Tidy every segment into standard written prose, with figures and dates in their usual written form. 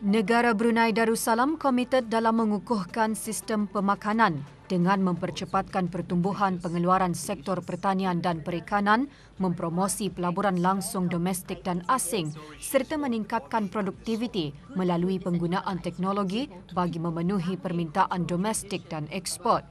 Negara Brunei Darussalam komited dalam mengukuhkan sistem pemakanan dengan mempercepatkan pertumbuhan pengeluaran sektor pertanian dan perikanan, mempromosi pelaburan langsung domestik dan asing serta meningkatkan produktiviti melalui penggunaan teknologi bagi memenuhi permintaan domestik dan ekspor.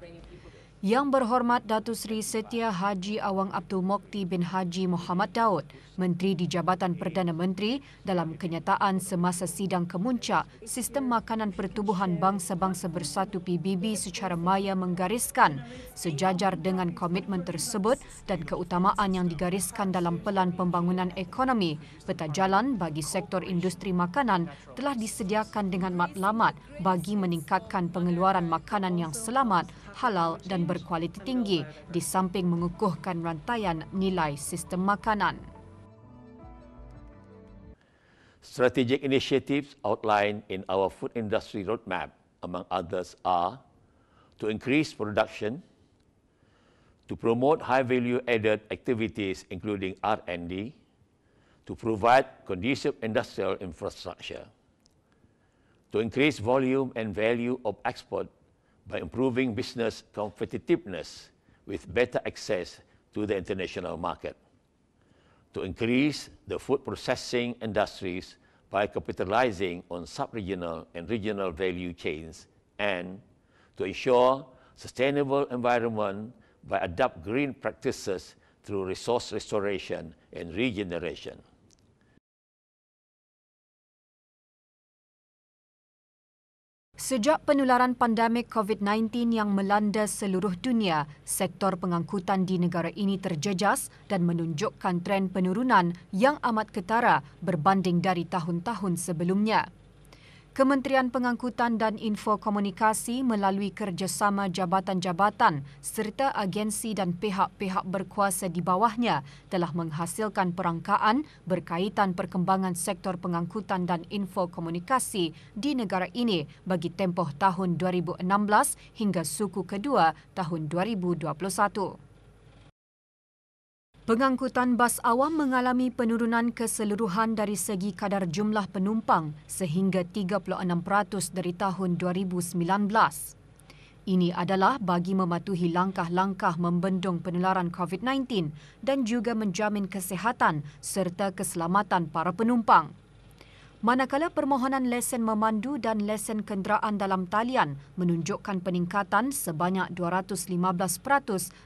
Yang Berhormat Datuk Seri Setia Haji Awang Abdul Mokti bin Haji Muhammad Daud, Menteri di Jabatan Perdana Menteri, dalam kenyataan semasa sidang kemuncak Sistem Makanan Pertubuhan Bangsa-Bangsa Bersatu PBB secara maya menggariskan sejajar dengan komitmen tersebut dan keutamaan yang digariskan dalam Pelan Pembangunan Ekonomi, peta jalan bagi sektor industri makanan telah disediakan dengan matlamat bagi meningkatkan pengeluaran makanan yang selamat, halal dan berkualiti tinggi di samping mengukuhkan rantaian nilai sistem makanan. Strategic initiatives outlined in our food industry roadmap, among others, are to increase production, to promote high-value added activities including R&D, to provide conducive industrial infrastructure, to increase volume and value of export by improving business competitiveness with better access to the international market, to increase the food processing industries by capitalizing on sub-regional and regional value chains, and to ensure sustainable environment by adopt green practices through resource restoration and regeneration. Sejak penularan pandemik COVID-19 yang melanda seluruh dunia, sektor pengangkutan di negara ini terjejas dan menunjukkan tren penurunan yang amat ketara berbanding dari tahun-tahun sebelumnya. Kementerian Pengangkutan dan Infokomunikasi melalui kerjasama jabatan-jabatan serta agensi dan pihak-pihak berkuasa di bawahnya telah menghasilkan perangkaan berkaitan perkembangan sektor pengangkutan dan infokomunikasi di negara ini bagi tempoh tahun 2016 hingga suku kedua tahun 2021. Pengangkutan bas awam mengalami penurunan keseluruhan dari segi kadar jumlah penumpang sehingga 36% dari tahun 2019. Ini adalah bagi mematuhi langkah-langkah membendung penularan COVID-19 dan juga menjamin kesihatan serta keselamatan para penumpang. Manakala permohonan lesen memandu dan lesen kenderaan dalam talian menunjukkan peningkatan sebanyak 215%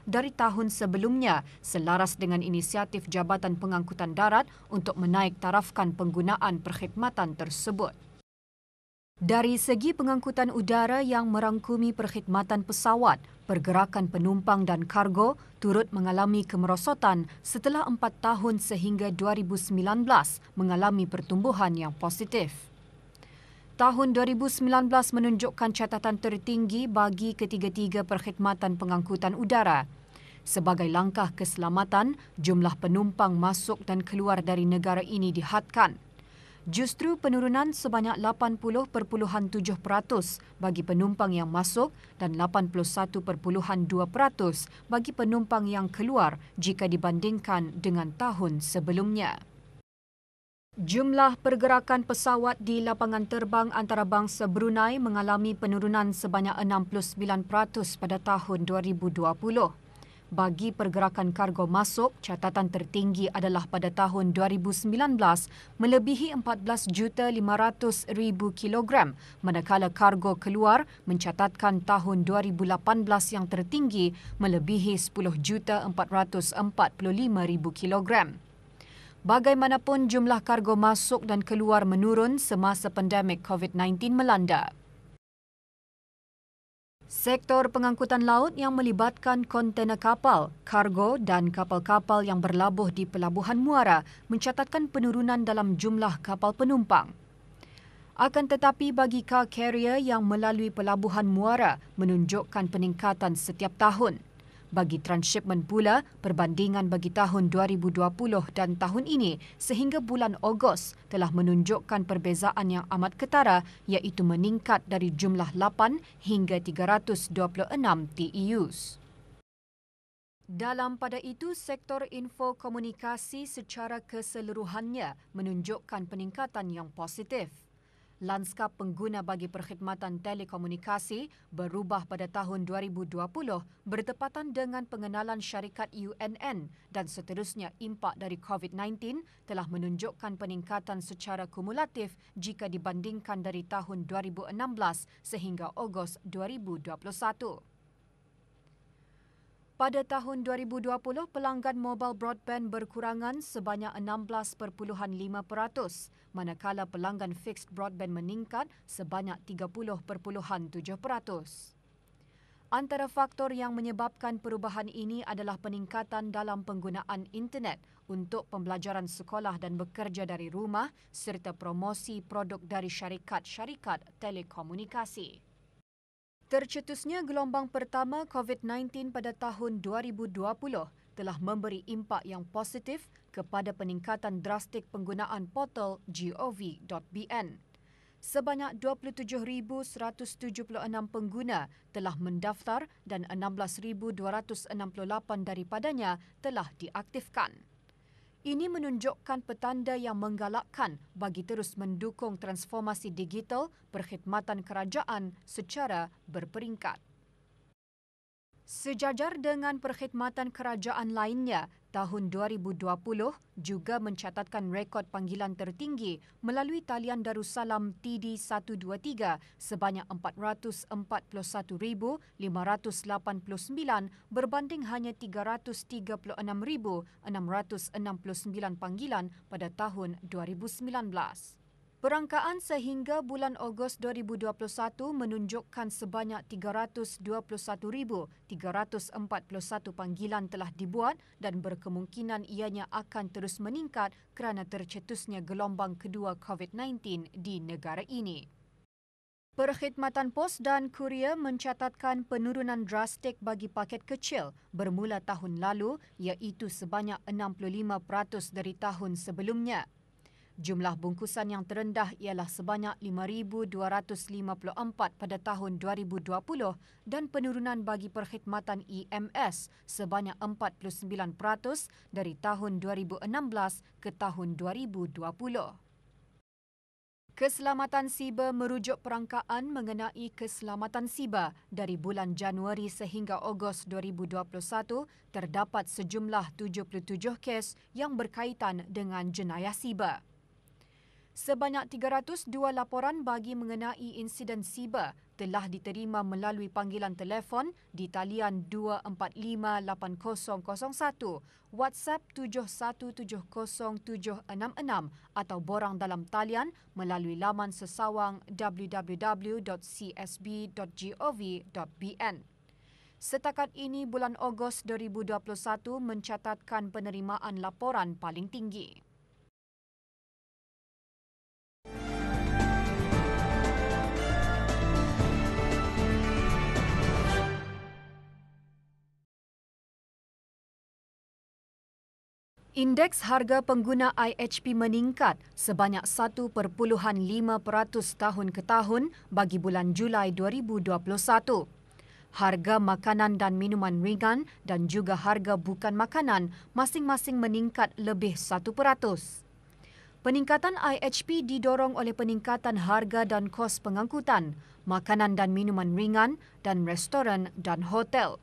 dari tahun sebelumnya selaras dengan inisiatif Jabatan Pengangkutan Darat untuk menaik tarafkan penggunaan perkhidmatan tersebut. Dari segi pengangkutan udara yang merangkumi perkhidmatan pesawat, pergerakan penumpang dan kargo turut mengalami kemerosotan setelah 4 tahun sehingga 2019 mengalami pertumbuhan yang positif. Tahun 2019 menunjukkan catatan tertinggi bagi ketiga-tiga perkhidmatan pengangkutan udara. Sebagai langkah keselamatan, jumlah penumpang masuk dan keluar dari negara ini dihadkan. Justru penurunan sebanyak 80.7% bagi penumpang yang masuk dan 81.2% bagi penumpang yang keluar jika dibandingkan dengan tahun sebelumnya. Jumlah pergerakan pesawat di lapangan terbang antarabangsa Brunei mengalami penurunan sebanyak 69% pada tahun 2020. Bagi pergerakan kargo masuk, catatan tertinggi adalah pada tahun 2019 melebihi 14,500,000 kilogram, manakala kargo keluar mencatatkan tahun 2018 yang tertinggi melebihi 10,445,000 kilogram. Bagaimanapun, jumlah kargo masuk dan keluar menurun semasa pandemik COVID-19 melanda. Sektor pengangkutan laut yang melibatkan kontena kapal, kargo dan kapal-kapal yang berlabuh di Pelabuhan Muara mencatatkan penurunan dalam jumlah kapal penumpang. Akan tetapi bagi car carrier yang melalui Pelabuhan Muara menunjukkan peningkatan setiap tahun. Bagi transshipment pula, perbandingan bagi tahun 2020 dan tahun ini sehingga bulan Ogos telah menunjukkan perbezaan yang amat ketara iaitu meningkat dari jumlah 8 hingga 326 TEUs. Dalam pada itu, sektor infokomunikasi secara keseluruhannya menunjukkan peningkatan yang positif. lanskap pengguna bagi perkhidmatan telekomunikasi berubah pada tahun 2020 bertepatan dengan pengenalan syarikat UNN dan seterusnya impak dari COVID-19 telah menunjukkan peningkatan secara kumulatif jika dibandingkan dari tahun 2016 sehingga Ogos 2021. Pada tahun 2020, pelanggan mobile broadband berkurangan sebanyak 16.5%, manakala pelanggan fixed broadband meningkat sebanyak 30.7%. Antara faktor yang menyebabkan perubahan ini adalah peningkatan dalam penggunaan internet untuk pembelajaran sekolah dan bekerja dari rumah serta promosi produk dari syarikat-syarikat telekomunikasi. Tercetusnya gelombang pertama COVID-19 pada tahun 2020 telah memberi impak yang positif kepada peningkatan drastik penggunaan portal gov.bn. Sebanyak 27,176 pengguna telah mendaftar dan 16,268 daripadanya telah diaktifkan. Ini menunjukkan petanda yang menggalakkan bagi terus mendukung transformasi digital perkhidmatan kerajaan secara berperingkat. Sejajar dengan perkhidmatan kerajaan lainnya, tahun 2020 juga mencatatkan rekod panggilan tertinggi melalui talian Darussalam TD123 sebanyak 441,589 berbanding hanya 336,669 panggilan pada tahun 2019. Perangkaan sehingga bulan Ogos 2021 menunjukkan sebanyak 321,341 panggilan telah dibuat dan berkemungkinan ianya akan terus meningkat kerana tercetusnya gelombang kedua COVID-19 di negara ini. Perkhidmatan pos dan kurier mencatatkan penurunan drastik bagi paket kecil bermula tahun lalu iaitu sebanyak 65% dari tahun sebelumnya. Jumlah bungkusan yang terendah ialah sebanyak 5,254 pada tahun 2020 dan penurunan bagi perkhidmatan EMS sebanyak 49% dari tahun 2016 ke tahun 2020. Keselamatan siber merujuk perangkaan mengenai keselamatan siber dari bulan Januari sehingga Ogos 2021 terdapat sejumlah 77 kes yang berkaitan dengan jenayah siber. Sebanyak 302 laporan bagi mengenai insiden siber telah diterima melalui panggilan telefon di talian 2458001, WhatsApp 71707666 atau borang dalam talian melalui laman sesawang www.csb.gov.bn. Setakat ini, bulan Ogos 2021 mencatatkan penerimaan laporan paling tinggi. Indeks harga pengguna IHP meningkat sebanyak 1.5% tahun ke tahun bagi bulan Julai 2021. Harga makanan dan minuman ringan dan juga harga bukan makanan masing-masing meningkat lebih 1%. Peningkatan IHP didorong oleh peningkatan harga dan kos pengangkutan, makanan dan minuman ringan dan restoran dan hotel.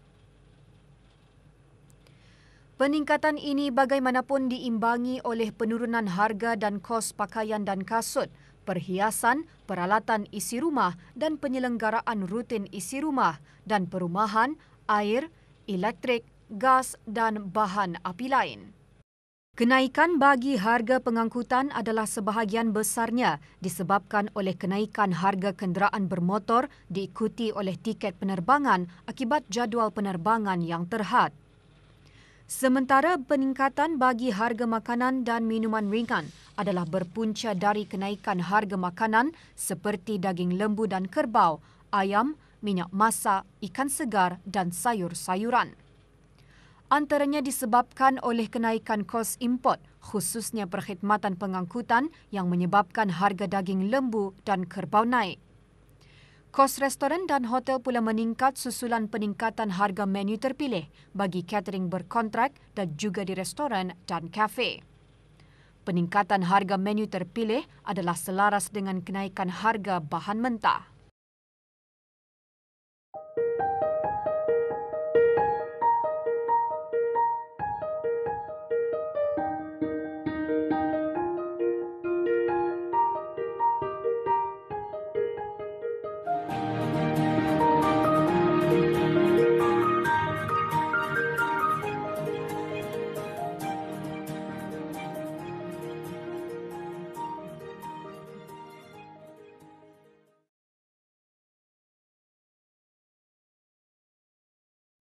Peningkatan ini bagaimanapun diimbangi oleh penurunan harga dan kos pakaian dan kasut, perhiasan, peralatan isi rumah dan penyelenggaraan rutin isi rumah dan perumahan, air, elektrik, gas dan bahan api lain. Kenaikan bagi harga pengangkutan adalah sebahagian besarnya disebabkan oleh kenaikan harga kenderaan bermotor diikuti oleh tiket penerbangan akibat jadual penerbangan yang terhad. Sementara peningkatan bagi harga makanan dan minuman ringan adalah berpunca dari kenaikan harga makanan seperti daging lembu dan kerbau, ayam, minyak masak, ikan segar dan sayur-sayuran. Antaranya disebabkan oleh kenaikan kos import, khususnya perkhidmatan pengangkutan yang menyebabkan harga daging lembu dan kerbau naik. Kos restoran dan hotel pula meningkat susulan peningkatan harga menu terpilih bagi catering berkontrak dan juga di restoran dan kafe. peningkatan harga menu terpilih adalah selaras dengan kenaikan harga bahan mentah.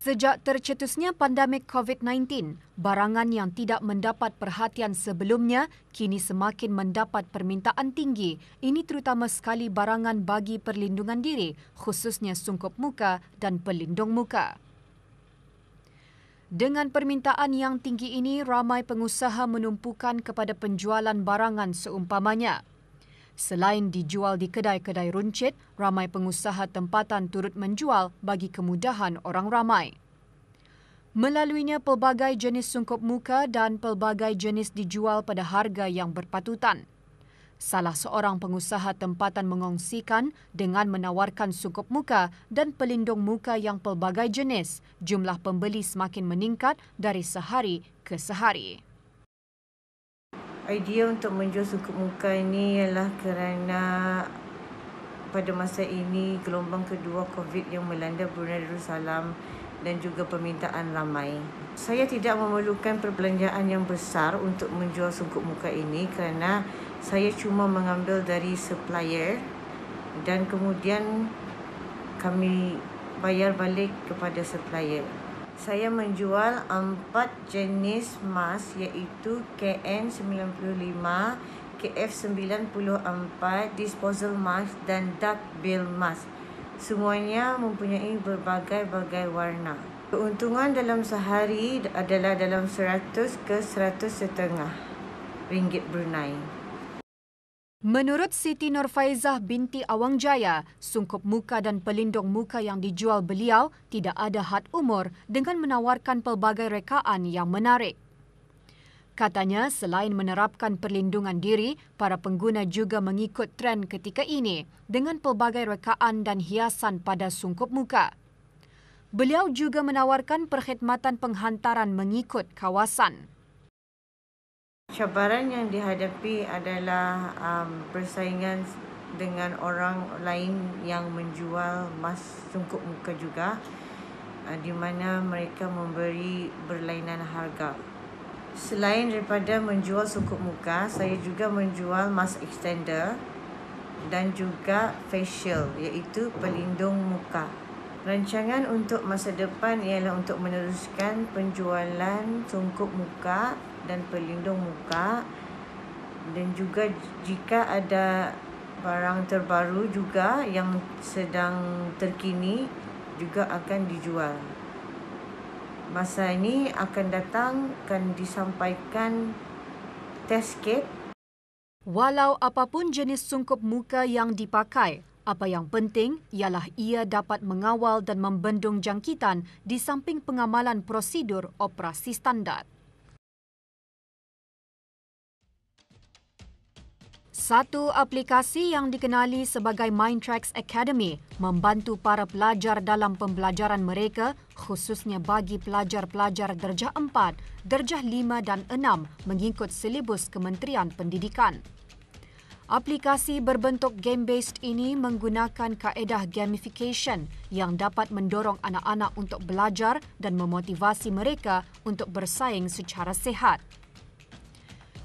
Sejak tercetusnya pandemik COVID-19, barangan yang tidak mendapat perhatian sebelumnya kini semakin mendapat permintaan tinggi. Ini terutama sekali barangan bagi perlindungan diri, khususnya sungkup muka dan pelindung muka. Dengan permintaan yang tinggi ini, ramai pengusaha menumpukan kepada penjualan barangan seumpamanya. Selain dijual di kedai-kedai runcit, ramai pengusaha tempatan turut menjual bagi kemudahan orang ramai. Melaluinya, pelbagai jenis sungkup muka dan pelbagai jenis dijual pada harga yang berpatutan. Salah seorang pengusaha tempatan mengongsikan dengan menawarkan sungkup muka dan pelindung muka yang pelbagai jenis, jumlah pembeli semakin meningkat dari sehari ke sehari. Idea untuk menjual sungkup muka ini ialah kerana pada masa ini gelombang kedua COVID yang melanda Brunei Darussalam dan juga permintaan ramai. Saya tidak memerlukan perbelanjaan yang besar untuk menjual sungkup muka ini kerana saya cuma mengambil dari supplier dan kemudian kami bayar balik kepada supplier. Saya menjual 4 jenis mask iaitu KN95, KF94, disposal mask dan duck bill mask. Semuanya mempunyai berbagai-bagai warna. Keuntungan dalam sehari adalah dalam 100 ke 100.5 ringgit Brunei. Menurut Siti Nurfaizah binti Awang Jaya, sungkup muka dan pelindung muka yang dijual beliau tidak ada had umur dengan menawarkan pelbagai rekaan yang menarik. Katanya, selain menerapkan perlindungan diri, para pengguna juga mengikut tren ketika ini dengan pelbagai rekaan dan hiasan pada sungkup muka. Beliau juga menawarkan perkhidmatan penghantaran mengikut kawasan. Cabaran yang dihadapi adalah persaingan dengan orang lain yang menjual mask sungkup muka juga, di mana mereka memberi berlainan harga. Selain daripada menjual sungkup muka, saya juga menjual mask extender dan juga facial iaitu pelindung muka. Rancangan untuk masa depan ialah untuk meneruskan penjualan sungkup muka dan pelindung muka, dan juga jika ada barang terbaru juga yang sedang terkini juga akan dijual. Masa ini akan datang akan disampaikan test kit. Walau apapun jenis sungkup muka yang dipakai, apa yang penting ialah ia dapat mengawal dan membendung jangkitan di samping pengamalan prosedur operasi standard. Satu aplikasi yang dikenali sebagai Mindtracks Academy membantu para pelajar dalam pembelajaran mereka, khususnya bagi pelajar-pelajar darjah 4, darjah 5 dan 6 mengikut silibus Kementerian Pendidikan. Aplikasi berbentuk game-based ini menggunakan kaedah gamification yang dapat mendorong anak-anak untuk belajar dan memotivasi mereka untuk bersaing secara sihat.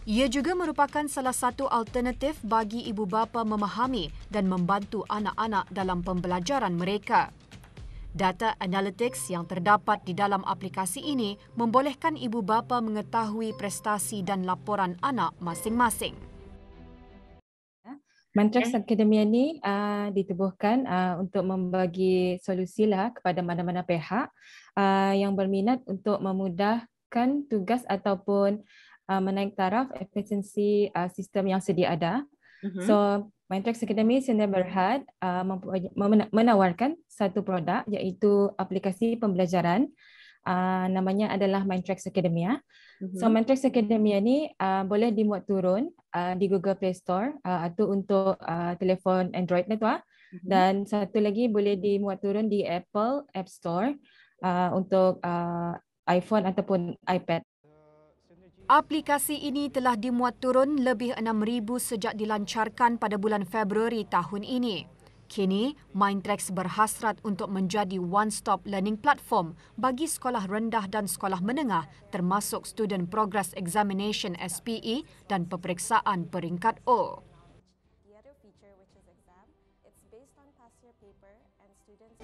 Ia juga merupakan salah satu alternatif bagi ibu bapa memahami dan membantu anak-anak dalam pembelajaran mereka. Data analytics yang terdapat di dalam aplikasi ini membolehkan ibu bapa mengetahui prestasi dan laporan anak masing-masing. Mindtracks Academy ini ditubuhkan untuk membagi solusi kepada mana-mana pihak yang berminat untuk memudahkan tugas ataupun menaik taraf efisiensi sistem yang sedia ada. So, Mindtracks Academy Sdn Bhd menawarkan satu produk iaitu aplikasi pembelajaran namanya adalah Mindtracks Academia. So Mindtracks Academia ni boleh dimuat turun di Google Play Store atau untuk telefon Android tu. Dan satu lagi boleh dimuat turun di Apple App Store untuk iPhone ataupun iPad. Aplikasi ini telah dimuat turun lebih 6,000 sejak dilancarkan pada bulan Februari tahun ini. Kini, Mindtracks berhasrat untuk menjadi one-stop learning platform bagi sekolah rendah dan sekolah menengah termasuk Student Progress Examination SPE dan peperiksaan peringkat O. The other feature, which is exam, it's based on past year paper and students